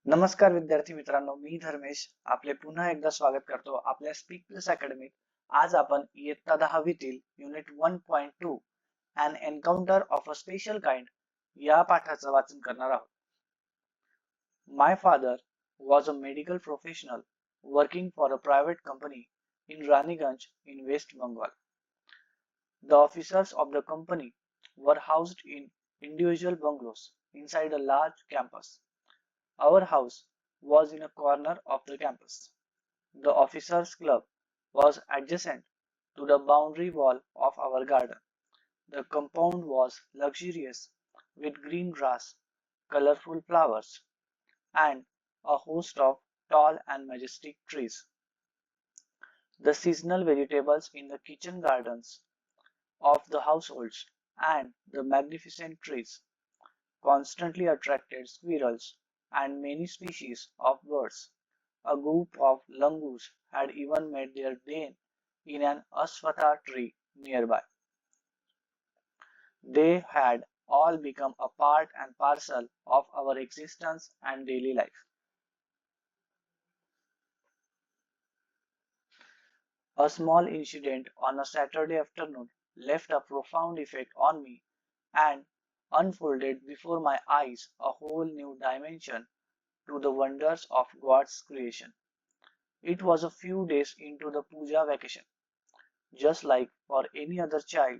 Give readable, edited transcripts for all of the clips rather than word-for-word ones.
नमस्कार विद्यार्थी मित्रांनो, मी धर्मेश आपले पुन्हा एकदा स्वागत करतो आपल्या स्पीक प्लस अकॅडमीत. आज आपण इयत्ता 10वीतील unit 1.2 an encounter of a special kind या पाठाचं वाचन करणार आहोत. My father was a medical professional working for a private company in Raniganj in West Bengal. The officers of the company were housed in individual bungalows inside a large campus. Our house was in a corner of the campus. The officers' club was adjacent to the boundary wall of our garden. The compound was luxurious with green grass, colorful flowers, and a host of tall and majestic trees. The seasonal vegetables in the kitchen gardens of the households and the magnificent trees constantly attracted squirrels and many species of birds. A group of langurs had even made their den in an aswatha tree nearby. They had all become a part and parcel of our existence and daily life. A small incident on a Saturday afternoon left a profound effect on me and unfolded before my eyes a whole new dimension to the wonders of God's creation. It was a few days into the puja vacation. Just like for any other child,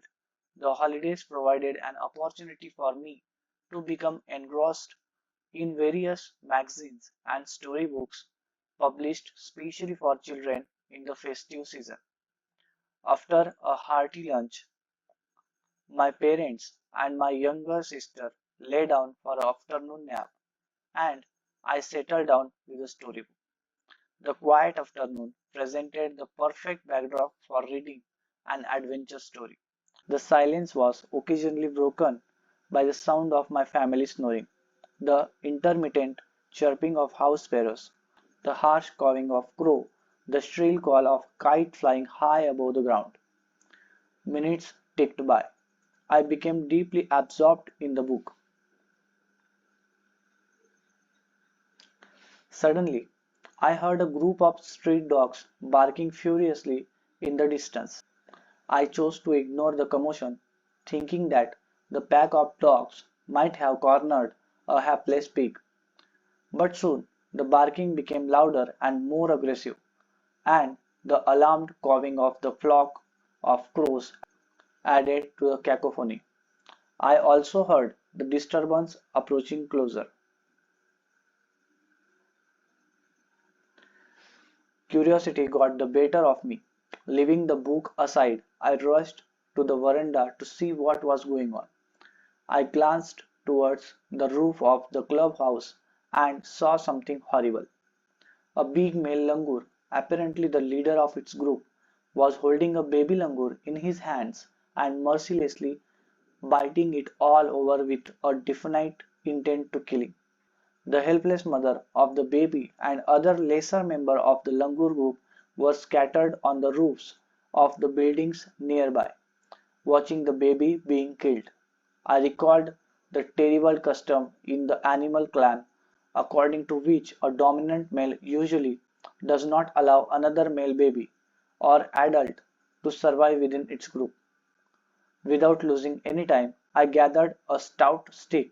the holidays provided an opportunity for me to become engrossed in various magazines and storybooks published specially for children in the festive season. After a hearty lunch, my parents and my younger sister lay down for an afternoon nap, and I settled down with a storybook. The quiet afternoon presented the perfect backdrop for reading an adventure story. The silence was occasionally broken by the sound of my family snoring, the intermittent chirping of house sparrows, the harsh cawing of crow, the shrill call of kite flying high above the ground. Minutes ticked by. I became deeply absorbed in the book. Suddenly, I heard a group of street dogs barking furiously in the distance. I chose to ignore the commotion, thinking that the pack of dogs might have cornered a hapless pig. But soon the barking became louder and more aggressive, and the alarmed cawing of the flock of crows added to the cacophony. I also heard the disturbance approaching closer. Curiosity got the better of me. Leaving the book aside, I rushed to the veranda to see what was going on. I glanced towards the roof of the clubhouse and saw something horrible. A big male langur, apparently the leader of its group, was holding a baby langur in his hands and mercilessly biting it all over with a definite intent to killing. The helpless mother of the baby and other lesser members of the langur group were scattered on the roofs of the buildings nearby, watching the baby being killed. I recalled the terrible custom in the animal clan according to which a dominant male usually does not allow another male baby or adult to survive within its group. Without losing any time, I gathered a stout stick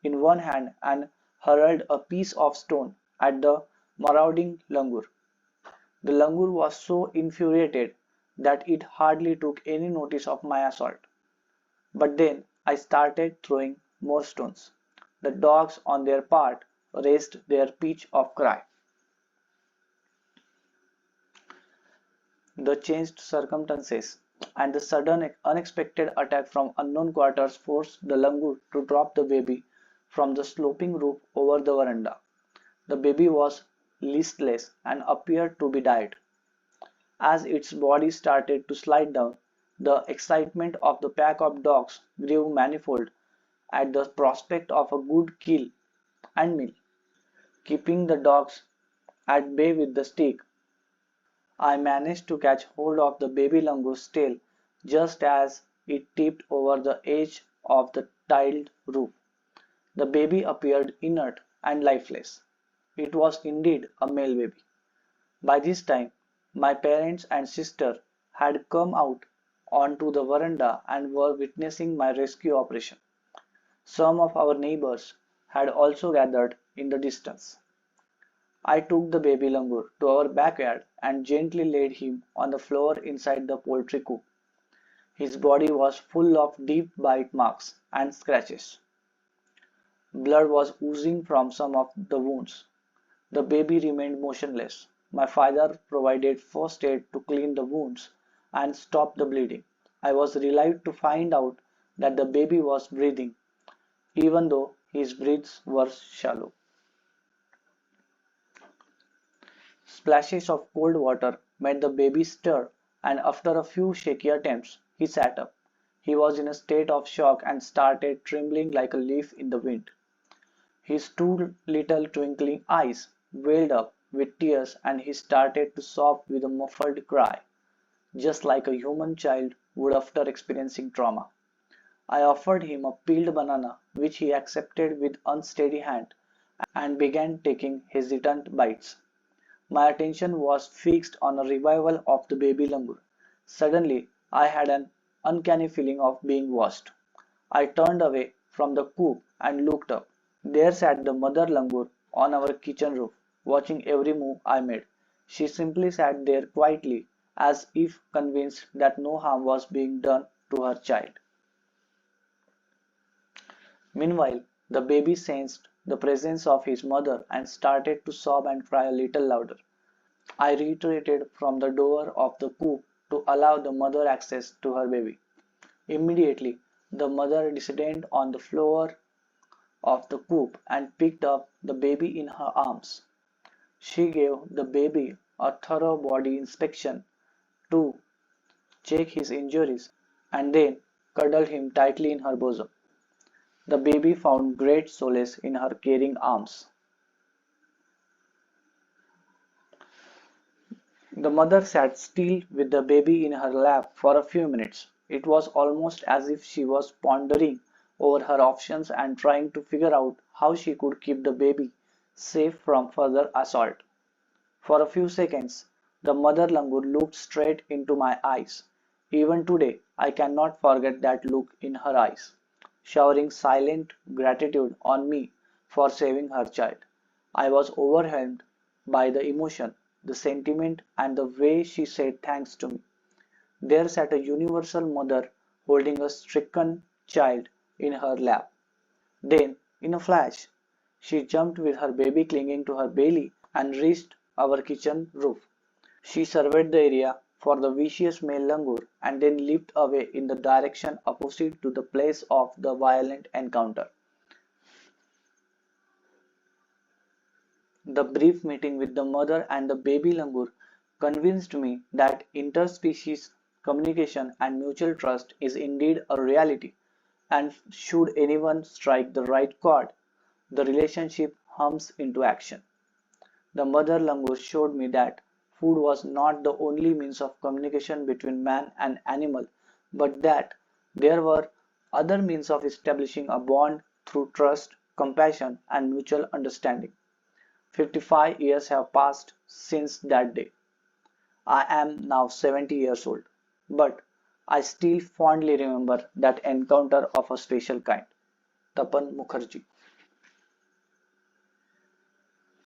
in one hand and hurled a piece of stone at the marauding langur. The langur was so infuriated that it hardly took any notice of my assault. But then I started throwing more stones. The dogs, on their part, raised their pitch of cry. The changed circumstances and the sudden unexpected attack from unknown quarters forced the langur to drop the baby from the sloping roof over the veranda. The baby was listless and appeared to be dead. As its body started to slide down, the excitement of the pack of dogs grew manifold at the prospect of a good kill and meal. Keeping the dogs at bay with the stick, I managed to catch hold of the baby langur's tail just as it tipped over the edge of the tiled roof. The baby appeared inert and lifeless. It was indeed a male baby. By this time, my parents and sister had come out onto the veranda and were witnessing my rescue operation. Some of our neighbors had also gathered in the distance. I took the baby langur to our backyard and gently laid him on the floor inside the poultry coop. His body was full of deep bite marks and scratches. Blood was oozing from some of the wounds. The baby remained motionless. My father provided first aid to clean the wounds and stop the bleeding. I was relieved to find out that the baby was breathing, even though his breaths were shallow. Splashes of cold water made the baby stir, and after a few shaky attempts, he sat up. He was in a state of shock and started trembling like a leaf in the wind. His two little twinkling eyes welled up with tears and he started to sob with a muffled cry, just like a human child would after experiencing trauma. I offered him a peeled banana, which he accepted with unsteady hand and began taking hesitant bites. My attention was fixed on a revival of the baby langur. Suddenly, I had an uncanny feeling of being watched. I turned away from the coop and looked up. There sat the mother langur on our kitchen roof, watching every move I made. She simply sat there quietly, as if convinced that no harm was being done to her child. Meanwhile, the baby sensed the presence of his mother and started to sob and cry a little louder. I retreated from the door of the coop to allow the mother access to her baby. Immediately, the mother descended on the floor of the coop and picked up the baby in her arms. She gave the baby a thorough body inspection to check his injuries and then cuddled him tightly in her bosom. The baby found great solace in her caring arms. The mother sat still with the baby in her lap for a few minutes. It was almost as if she was pondering over her options and trying to figure out how she could keep the baby safe from further assault. For a few seconds, the mother langur looked straight into my eyes. Even today, I cannot forget that look in her eyes, showering silent gratitude on me for saving her child. I was overwhelmed by the emotion, the sentiment, and the way she said thanks to me. There sat a universal mother holding a stricken child in her lap. Then, in a flash, she jumped with her baby clinging to her belly and reached our kitchen roof. She surveyed the area for the vicious male langur and then leaped away in the direction opposite to the place of the violent encounter. The brief meeting with the mother and the baby langur convinced me that interspecies communication and mutual trust is indeed a reality, and should anyone strike the right chord, the relationship hums into action. The mother langur showed me that food was not the only means of communication between man and animal, but that there were other means of establishing a bond through trust, compassion, and mutual understanding. 55 years have passed since that day. I am now 70 years old, but I still fondly remember that encounter of a special kind. Tapan Mukherjee.